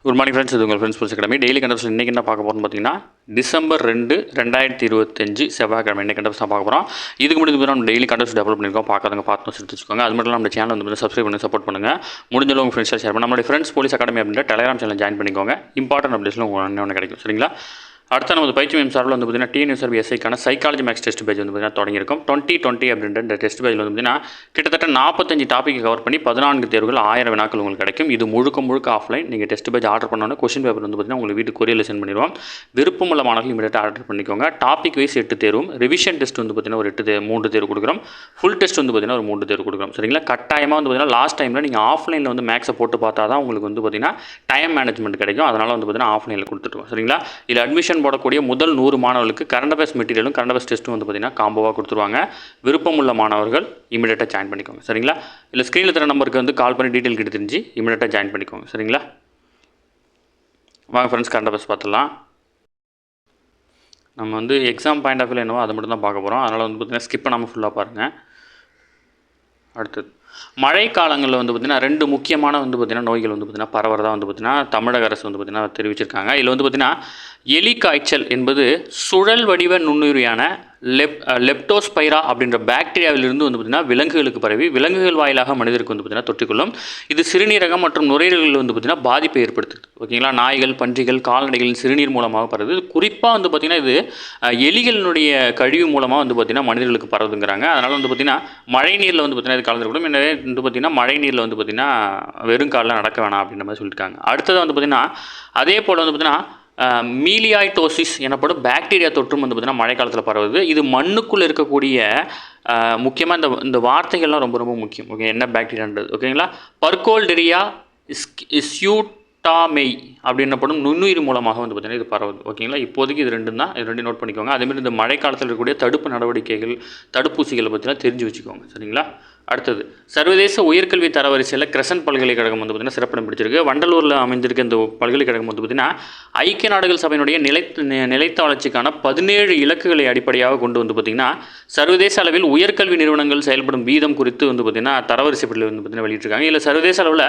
Good morning friends, இது உங்கள் friends sports academy. Daily கண்டப்ஸ் இன்றைக்கி என்ன பார்க்க போகிறோம்னு பார்த்தீங்கன்னா டிசம்பர் 2, 2025 செவ்வாய்க்கிழமை இன்றைக்கி கண்டப்ஸ் தான் பார்க்க போகிறோம். இதுக்கு முடிஞ்சு நம்ம டெய்லி கண்டப்ஸ் டெவலப் பண்ணியிருக்கோம். பார்க்காதவங்க பார்த்து வச்சுக்கோங்க. அது மட்டும் இல்லாமல் நம்ம சேனல் வந்து சப்ஸ்கிரைப் பண்ணி சப்போர்ட் பண்ணுங்கள். முடிஞ்சளவு உங்கள் ஃப்ரெண்ட்ஸாக ஷேர் பண்ணி நம்மளுடைய ஃப்ரெண்ட்ஸ் போலீஸ் அகாடமி அப்படின்ற டெலிகிராம் சேனல் ஜாயின் பண்ணிக்கோங்க. இம்பார்ட்டன்ட் அப்டேட்ஸ்லாம் உங்களுக்கு ஒன்று கிடைக்கும். சரிங்களா? அடுத்த நமது பயிற்சி மையம் சார்பில் வந்து பார்த்தீங்கன்னா டிஎன்யூஎஸ்ஆர்பி எஸ்ஐக்கான சைக்காலஜி மேக்ஸ் டெஸ்ட் பேஜ் வந்து பார்த்தீங்கன்னா தொடங்கியிருக்கும். 2020 அப்படின்ற இந்த டெஸ்ட் பேஜில் வந்து பார்த்தீங்கன்னா கிட்டத்தட்ட 45 டாப்பிக் கவர் பண்ணி 14 தேர்வுகள் 1000 வினாக்கள் உங்களுக்கு கிடைக்கும். இது முழுக்க ஆஃப்லைன். நீங்கள் டெஸ்ட் பேஜ் ஆர்டர் பண்ணோன்னா கொஸ்டின் பேப்பர் வந்து பார்த்தீங்கன்னா உங்களுக்கு வீட்டு கொரியரில் சென்ட் பண்ணிடுவோம். விருப்பமுள்ள மாணவர்கள் இமீடியட்டாக ஆர்டர் பண்ணிக்கோங்க. டாபிக் வைஸ் 8 தேர்வும், ரிவிஷன் டெஸ்ட் வந்து பார்த்தீங்கன்னா ஒரு 3 தேர்வு கொடுக்குறோம். ஃபுல் டெஸ்ட் வந்து பார்த்தீங்கன்னா ஒரு 3 தேர்வு கொடுக்குறோம். சரிங்களா? கட்டாயமாக வந்து பார்த்தீங்கன்னா லாஸ்ட் டைமில் நீங்கள் ஆஃப்லைனில் வந்து மேக்ஸை போட்டு பார்த்தா தான் உங்களுக்கு வந்து பார்த்தீங்கன்னா டைம் மேனேஜ்மெண்ட் கிடைக்கும். அதனால் வந்து பார்த்தீங்கன்னா ஆஃப்லைனில் கொடுத்துருவோம். சரிங்களா? இதில் அட்மிஷன் போடக்கூடிய முதல் 100 மாணவர்களுக்கு கரண்ட் அஃபேர்ஸ் மெட்டீரியலும் கரண்ட் அஃபேர்ஸ் டெஸ்ட்டும் வந்து பார்த்தீங்கன்னா காம்போவாக கொடுத்துருவாங்க. விருப்பமுள்ள மாணவர்கள் இமீடியட்டாக ஜாயின் பண்ணிக்கோங்க. சரிங்களா? இல்லை ஸ்க்ரீனில் தர நம்பருக்கு வந்து கால் பண்ணி டீட்டெயில் கிட்ட தெரிஞ்சு இமீடியட்டாக ஜாயின் பண்ணிக்கோங்க. சரிங்களா? வாங்க ஃப்ரெண்ட்ஸ், கரண்ட் அஃபேர்ஸ் பார்த்துடலாம். நம்ம வந்து எக்ஸாம் பாயிண்ட் ஆஃப் வியூவில் என்னவோ அதை மட்டும் தான் பார்க்க போகிறோம். அதனால் வந்து பார்த்தீங்கன்னா ஸ்கிப் பண்ணாமல் ஃபுல்லாக பாருங்கள். அடுத்தது மழை காலங்களில் வந்து பார்த்திங்கன்னா 2 முக்கியமான வந்து பார்த்திங்கன்னா நோய்கள் வந்து பார்த்திங்கன்னா பரவறதாக வந்து பார்த்திங்கன்னா தமிழக அரசு வந்து பார்த்திங்கன்னா தெரிவிச்சிருக்காங்க. இதில் வந்து பார்த்திங்கன்னா எலி காய்ச்சல் என்பது சுழல் வடிவ நுண்ணுயிரியான லெப்டோஸ்பைரா அப்படின்ற பாக்டீரியாவிலிருந்து வந்து பார்த்திங்கன்னா விலங்குகளுக்கு பரவி விலங்குகள் வாயிலாக மனிதருக்கு வந்து பார்த்திங்கன்னா தொற்றிக்கொள்ளும். இது சிறுநீரகம் மற்றும் நுரையீரல்கள் வந்து பார்த்திங்கன்னா பாதிப்பை ஏற்படுத்துது. ஓகேங்களா? நாய்கள், பன்றிகள், கால்நடைகளின் சிறுநீர் மூலமாக பரவுது. குறிப்பாக வந்து பார்த்திங்கன்னா இது எலிகளினுடைய கழிவு மூலமாக வந்து பார்த்திங்கன்னா மனிதர்களுக்கு பரவுதுங்கிறாங்க. அதனால் வந்து பார்த்திங்கன்னா மழை நீரில் வந்து பார்த்திங்கன்னா இது கலந்துருக்கணும். எனவே வந்து பார்த்திங்கன்னா மழை நீரில் வந்து பார்த்திங்கன்னா வெறும் காலில் நடக்க வேணாம் அப்படின்ற மாதிரி சொல்லியிருக்காங்க. அடுத்தது வந்து பார்த்திங்கன்னா அதே போல் வந்து பார்த்திங்கன்னா மீலியாய்டோசிஸ் எனப்படும் பாக்டீரியா தொற்றும் வந்து பார்த்திங்கன்னா மழை காலத்தில் பரவுது. இது மண்ணுக்குள்ளே இருக்கக்கூடிய முக்கியமாக இந்த வார்த்தைகள்லாம் ரொம்ப முக்கியம். ஓகே, என்ன பாக்டீரியான்றது. ஓகேங்களா? பர்கோல்டெரியா இஸ்யூட்டாமெய் அப்படின்னப்படும் நுண்ணுயிர் மூலமாக வந்து பார்த்திங்கன்னா இது பரவுது. ஓகேங்களா? இப்போதைக்கு இது 2 தான். இது 2 நோட் பண்ணிக்கோங்க. அதேமாதிரி இந்த மழை காலத்தில் இருக்கக்கூடிய தடுப்பு நடவடிக்கைகள், தடுப்பூசிகளை பற்றிலாம் தெரிஞ்சு வச்சுக்கோங்க. சரிங்களா? அடுத்தது சர்வதேச உயர்கல்வி தரவரிசையில் கிரசன்ட் பல்கலைக்கழகம் வந்து பார்த்திங்கன்னா சிறப்பிடம் பிடிச்சிருக்கு. வண்டலூரில் அமைந்திருக்க இந்த பல்கலைக்கழகம் வந்து பார்த்திங்கன்னா ஐக்கிய நாடுகள் சபையினுடைய நிலைத்த வளர்ச்சிக்கான 17 இலக்குகளை அடிப்படையாக கொண்டு வந்து பார்த்திங்கன்னா சர்வதேச அளவில் உயர்கல்வி நிறுவனங்கள் செயல்படும் வீதம் குறித்து வந்து பார்த்திங்கன்னா தரவரிசை பட்டியல் வந்து பார்த்திங்கன்னா வெளியிட்டிருக்காங்க. இதில் சர்வதேச அளவில்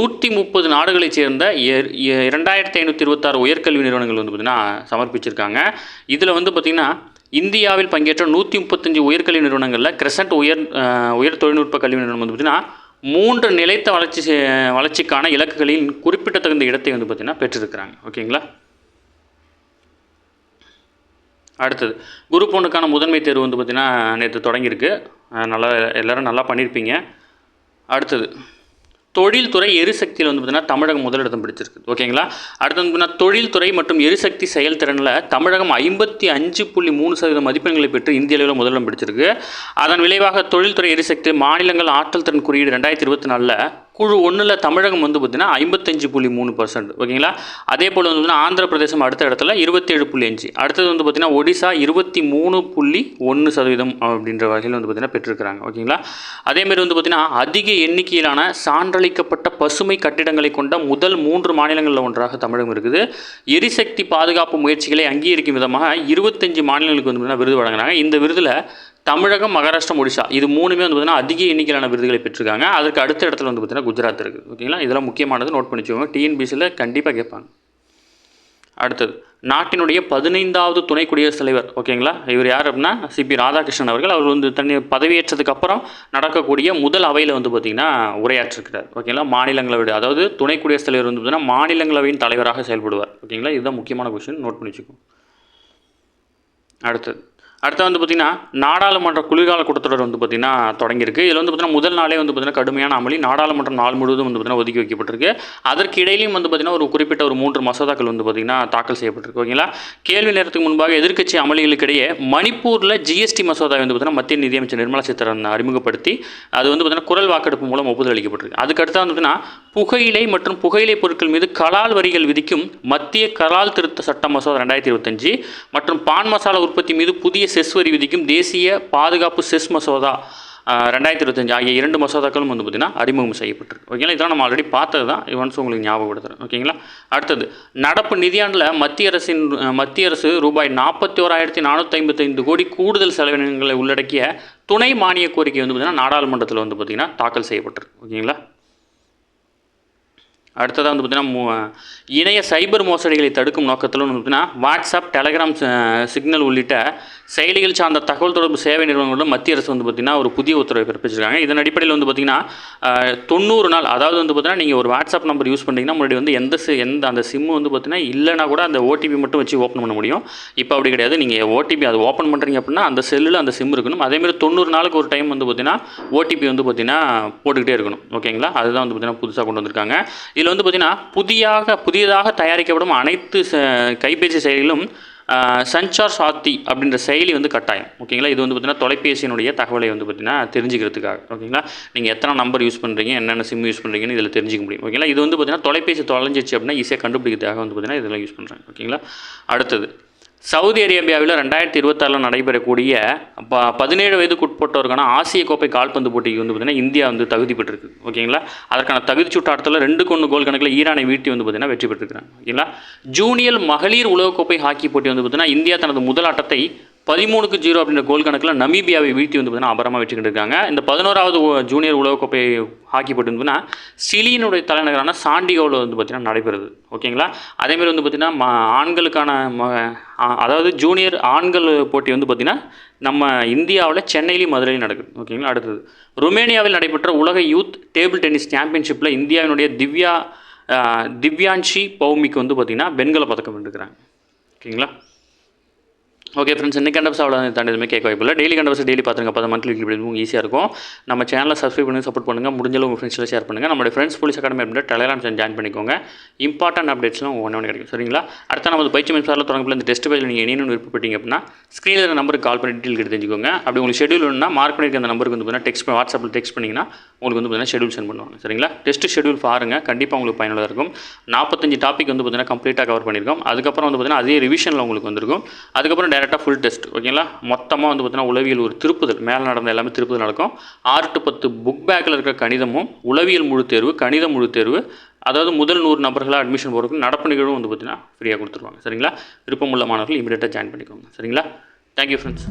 130 நாடுகளைச் சேர்ந்த 2526 உயர்கல்வி நிறுவனங்கள் வந்து பார்த்திங்கன்னா சமர்ப்பிச்சிருக்காங்க. இதில் வந்து பார்த்திங்கன்னா இந்தியாவில் பங்கேற்ற 135 உயர்கல்வி நிறுவனங்களில் கிரசன்ட் உயர் தொழில்நுட்ப கல்வி நிறுவனம் வந்து பார்த்திங்கன்னா 3 நிலைத்த வளர்ச்சிக்கான இலக்குகளின் குறிப்பிடத்தகுந்த இடத்தை வந்து பார்த்திங்கன்னா பெற்றிருக்கிறாங்க. ஓகேங்களா? அடுத்தது குரூப் 1க்கான முதன்மை தேர்வு வந்து பார்த்திங்கன்னா நேற்று தொடங்கியிருக்கு. எல்லோரும் நல்லா பண்ணியிருப்பீங்க. அடுத்தது தொழில்துறை எரிசக்தியில் வந்து பார்த்திங்கன்னா தமிழகம் முதலிடம் பிடிச்சிருக்கு. ஓகேங்களா? அடுத்து வந்து பார்த்திங்கன்னா தொழில்துறை மற்றும் எரிசக்தி செயல்திறனில் தமிழகம் 55.3% மதிப்பெண்களை பெற்று இந்திய அளவில் முதலிடம் பிடிச்சிருக்கு. அதன் விளைவாக தொழில்துறை எரிசக்தி மாநிலங்கள் ஆற்றல் திறன் குறியீடு 2024 குழு 1ல் தமிழகம் வந்து பார்த்திங்கன்னா 55.3%. ஓகேங்களா? அதே போல் வந்து பார்த்திங்கன்னா ஆந்திர பிரதேசம் அடுத்த இடத்துல 27.5. அடுத்தது வந்து பார்த்திங்கன்னா ஒடிசா 23.1% அப்படின்ற வகையில் வந்து பார்த்திங்கன்னா பெற்றிருக்கிறாங்க. ஓகேங்களா? அதேமாதிரி வந்து பார்த்திங்கன்னா அதிக எண்ணிக்கையிலான சான்றளிக்கப்பட்ட பசுமை கட்டிடங்களை கொண்ட முதல் 3 மாநிலங்களில் ஒன்றாக தமிழகம் இருக்குது. எரிசக்தி பாதுகாப்பு முயற்சிகளை அங்கீகரிக்கும் விதமாக 25 மாநிலங்களுக்கு வந்து பார்த்திங்கன்னா விருது வழங்குறாங்க. இந்த விருதில் தமிழகம், மகாராஷ்டிரம், ஒடிசா இது 3மே வந்து பார்த்திங்கன்னா அதிக எண்ணிக்கையிலான விருதுகளை பெற்றிருக்காங்க. அதற்கு அடுத்த இடத்துல வந்து பார்த்திங்கன்னா குஜராத் இருக்குது. ஓகேங்களா? இதெல்லாம் முக்கியமானது, நோட் பண்ணிச்சுக்கோங்க. டிஎன்பிசியில் கண்டிப்பாக கேட்பாங்க. அடுத்தது நாட்டினுடைய 15வது துணை குடியரசுத் தலைவர். ஓகேங்களா? இவர் யார் அப்படின்னா சிபி ராதாகிருஷ்ணன் அவர்கள். அவர் வந்து பதவியேற்றதுக்கு அப்புறம் நடக்கக்கூடிய முதல் அவையில் வந்து பார்த்திங்கன்னா உரையாற்றிருக்கிறார். ஓகேங்களா? மாநிலங்களவை, அதாவது துணை குடியரசுத் தலைவர் வந்து பார்த்திங்கன்னா மாநிலங்களவையின் தலைவராக செயல்படுவார். ஓகேங்களா? இதுதான் முக்கியமான கொஸ்டின், நோட் பண்ணிச்சுக்கோங்க. அடுத்து வந்து பார்த்திங்கன்னா நாடாளுமன்ற குளிர்கால கூட்டத்தொடர் வந்து பார்த்திங்கன்னா தொடங்கியிருக்கு. இதில் வந்து பார்த்திங்கன்னா முதல் நாளே வந்து பார்த்திங்கன்னா கடுமையான அமளி. நாடாளுமன்ற நாள் முழுவதும் வந்து பார்த்திங்கன்னா ஒதுக்கி வைக்கப்பட்டிருக்கு. அதற்கு இடையிலையும் வந்து பார்த்திங்கன்னா ஒரு குறிப்பிட்ட 3 மசோதாக்கள் வந்து பார்த்திங்கன்னா தாக்கல் செய்யப்பட்டிருக்கு. ஓகேங்களா? கேள்வி நேரத்துக்கு முன்பாக எதிர்க்கட்சி அமளிகளுக்கிடையே மணிப்பூரில் ஜிஎஸ்டி மசோதா வந்து பார்த்திங்கன்னா மத்திய நிதியமைச்சர் நிர்மலா சீதாராமன் அறிமுகப்படுத்தி அது வந்து பார்த்திங்கன்னா குரல் வாக்கெடுப்பு மூலம் ஒப்புதல் அளிக்கப்பட்டிருக்கு. அதுக்கடுத்து வந்து பார்த்திங்கன்னா புகையிலை மற்றும் புகையிலை பொருட்கள் மீது கலால் வரிகள் விதிக்கும் மத்திய கலால் திருத்த சட்ட மசோதா 2025 மற்றும் பான் மசாலா உற்பத்தி மீது புதிய செஸ் வரி விதிக்கும் தேசிய பாதுகாப்பு செஸ் மசோதா 2025 ஆகிய 2 மசோதாக்களும் வந்து பார்த்திங்கன்னா அறிமுகம் செய்யப்பட்டிருக்கு. ஓகேங்களா? இதெல்லாம் நம்ம ஆல்ரெடி பார்த்தது தான். ஒன்ஸ் உங்களுக்கு ஞாபகப்படுத்துகிறேன். ஓகேங்களா? அடுத்தது நடப்பு நிதியாண்டில் மத்திய அரசு ரூபாய் 41,455 கோடி கூடுதல் செலவினங்களை உள்ளடக்கிய துணை மானிய கோரிக்கை வந்து பார்த்திங்கன்னா நாடாளுமன்றத்தில் வந்து பார்த்திங்கன்னா தாக்கல் செய்யப்பட்டிருக்கு. ஓகேங்களா? அடுத்ததாக வந்து பார்த்திங்கன்னா இணைய சைபர் மோசடிகளை தடுக்கும் நோக்கத்தில் வந்து பார்த்திங்கன்னா வாட்ஸ்அப், டெலகிராம், சிக்னல் உள்ளிட்ட செயலிகள் சார்ந்த தகவல் தொடர்பு சேவை நிறுவனங்களுடன் மத்திய அரசு வந்து பார்த்திங்கன்னா ஒரு புதிய உத்தரவை பிறப்பிச்சிருக்காங்க. இதன் அடிப்படையில் வந்து பார்த்திங்கன்னா 90 நாள், அதாவது வந்து பார்த்திங்கன்னா நீங்கள் ஒரு வாட்ஸ்அப் நம்பர் யூஸ் பண்ணிங்கன்னா முன்னாடி வந்து எந்த அந்த சிம்மு வந்து பார்த்திங்கன்னா இல்லைனா கூட அந்த ஓடிபி மட்டும் வச்சு ஓப்பன் பண்ண முடியும். இப்போ அப்படி கிடையாது. நீங்கள் ஓடிபி அது ஓப்பன் பண்ணுறீங்க அப்படின்னா அந்த செல்லில் அந்த சிம் இருக்கணும். அதேமாதிரி 90 நாளுக்கு ஒரு டைம் வந்து பார்த்திங்கன்னா ஓடிபி வந்து பார்த்திங்கன்னா போட்டுக்கிட்டே இருக்கணும். ஓகேங்களா? அதுதான் வந்து பார்த்திங்கன்னா புதுசாக கொண்டு வந்திருக்காங்க. இதில் வந்து பார்த்திங்கன்னா புதியதாக தயாரிக்கப்படும் அனைத்து கைபேசி செயலிகளும் சஞ்சார் சாத்தி அப்படின்ற செயலி வந்து கட்டாயம். ஓகேங்களா? இது வந்து பார்த்திங்கன்னா தொலைபேசியினுடைய தகவலை வந்து பார்த்திங்கன்னா தெரிஞ்சுக்கிறதுக்காக. ஓகேங்களா? நீங்கள் எத்தனை நம்பர் யூஸ் பண்ணுறீங்க, என்னென்ன சிம் யூஸ் பண்ணுறீங்கன்னு இதில் தெரிஞ்சிக்க முடியும். ஓகேங்களா? இது வந்து பார்த்திங்கன்னா தொலைபேசி தொலைஞ்சிச்சு அப்படின்னா ஈஸியாக கண்டுபிடிக்கிறதுக்காக வந்து பார்த்திங்கன்னா இதெல்லாம் யூஸ் பண்ணுறாங்க. ஓகேங்களா? அடுத்தது சவுதி அரேபியாவில் 2026 நடைபெறக்கூடிய 17 வயதுக்குட்பட்டோருக்கான ஆசிய கோப்பை கால்பந்து போட்டிக்கு வந்து பார்த்திங்கன்னா இந்தியா வந்து தகுதி பெற்றிருக்கு. ஓகேங்களா? அதற்கான தகுதிச்சுற்று ஆட்டத்தில் 2-1 கோல் கணக்கில் ஈரானை வீழ்த்தி வந்து பார்த்திங்கன்னா வெற்றி பெற்றிருக்கிறாங்க. ஓகேங்களா? ஜூனியர் மகளிர் உலகக்கோப்பை ஹாக்கி போட்டி வந்து பார்த்திங்கன்னா இந்தியா தனது முதல் ஆட்டத்தை 13-0 அப்படின்ற கோல் கணக்கில் நமீபியாவை வீழ்த்தி வந்து பார்த்திங்கன்னா அபரமாக வெற்றி கண்டிருக்காங்க. இந்த 11வது ஜூனியர் உலகக்கோப்பை ஹாக்கி போட்டி வந்து சிலியினுடைய தலைநகரான சாண்டிகோவில் வந்து பார்த்திங்கன்னா நடைபெறுது. ஓகேங்களா? அதேமாதிரி வந்து பார்த்திங்கன்னா ஆண்களுக்கான அதாவது ஜூனியர் ஆண்கள் போட்டி வந்து பார்த்திங்கன்னா நம்ம இந்தியாவில் சென்னையிலையும் மதுரையிலும் நடக்குது. ஓகேங்களா? அடுத்தது ருமேனியாவில் நடைபெற்ற உலக யூத் டேபிள் டென்னிஸ் சாம்பியன்ஷிப்பில் இந்தியாவினுடைய திவ்யான்ஷி பௌமிக்கு வந்து பார்த்திங்கன்னா வெண்கல பதக்கம் வென்றுக்கிறாங்க. ஓகேங்களா? ஓகே ஃப்ரெண்ட்ஸ், இன்றைக்கி கண்டப்ஸ் அவ்வளோ தாண்டி எதுவுமே கேட்க வாய்ப்பில்லை. டெய்லி கண்டப்ஸ் டெய்லி பார்த்துங்க. அப்போ மந்த்லி வீக்லி ஈஸியாக இருக்கும். நம்ம சேனலை சப்ஸ்கிரைப் பண்ணி சப்போர்ட் பண்ணுங்கள். முடிஞ்சளவு உங்கள் ஃப்ரெண்ட்ஸில் ஷேர் பண்ணுங்கள். நம்மளுடைய ஃப்ரெண்ட்ஸ் போலீஸ் அகாடமி அப்படின்ற டெலிகிராம் ஜாயின் பண்ணிக்கோங்க. இம்பார்ட்டன்ட் அப்டேட்ஸ்லாம் ஒன்று கிடைக்கும். சரிங்களா? அடுத்த நம்ம பயிற்சி மின்சாரில் தொடங்கப்பட்ட இந்த டெஸ்ட் பேஜில் நீங்கள் என்னென்னு விருப்பப்பட்டீங்க அப்படின்னா ஸ்க்ரீனில் இருக்கிற நம்பருக்கு கால் பண்ணி டீட்டெயில் எடுத்து தெரிஞ்சுக்கோங்க. அப்படி உங்களுக்கு ஷெடியூல் வேணும்னா மார்க் பண்ணியிருக்க அந்த நம்பருக்கு வந்து பார்த்தீங்கன்னா வாட்ஸ்அப்பில் டெக்ஸ்ட் பண்ணிங்கன்னா உங்களுக்கு வந்து பார்த்தீங்கன்னா ஷெடியூல் சென்ட் பண்ணுவாங்க. சரிங்களா? டெஸ்ட் ஷெடியூல் பாருங்கள், கண்டிப்பாக உங்களுக்கு பயனுள்ளதாக இருக்கும். 45 டாபிக் வந்து பார்த்தீங்கன்னா கம்ப்ளீட்டாக கவர் பண்ணியிருக்கோம். அதுக்கப்புறம் வந்து பார்த்தீங்கன்னா அதே ரிவிஷனில் உங்களுக்கு வந்திருக்கும். அதுக்கப்புறம் டேரெக்டாக ஃபுல் டெஸ்ட். ஓகேங்களா? மொத்தமாக வந்து பார்த்தீங்கன்னா உளவியல் ஒரு திருப்புதல், மேலே நடந்த எல்லாமே திருப்புதல் நடக்கும். 6 to 10 புக் பேக்கில் இருக்கிற கணிதமும் உளவியல் முழு தேர்வு, கணித முழு தேர்வு, அதாவது முதல் 100 நபர்களாக அட்மிஷன் போகிறதுக்கு நடப்பு நிகழ்வும் வந்து பார்த்தீங்கன்னா ஃப்ரீயாக கொடுத்துருவாங்க. சரிங்களா? விருப்பமுள்ள மாணவர்கள் இமீடியட்டாக ஜாயின் பண்ணிக்கோங்க. சரிங்களா? Thank you friends.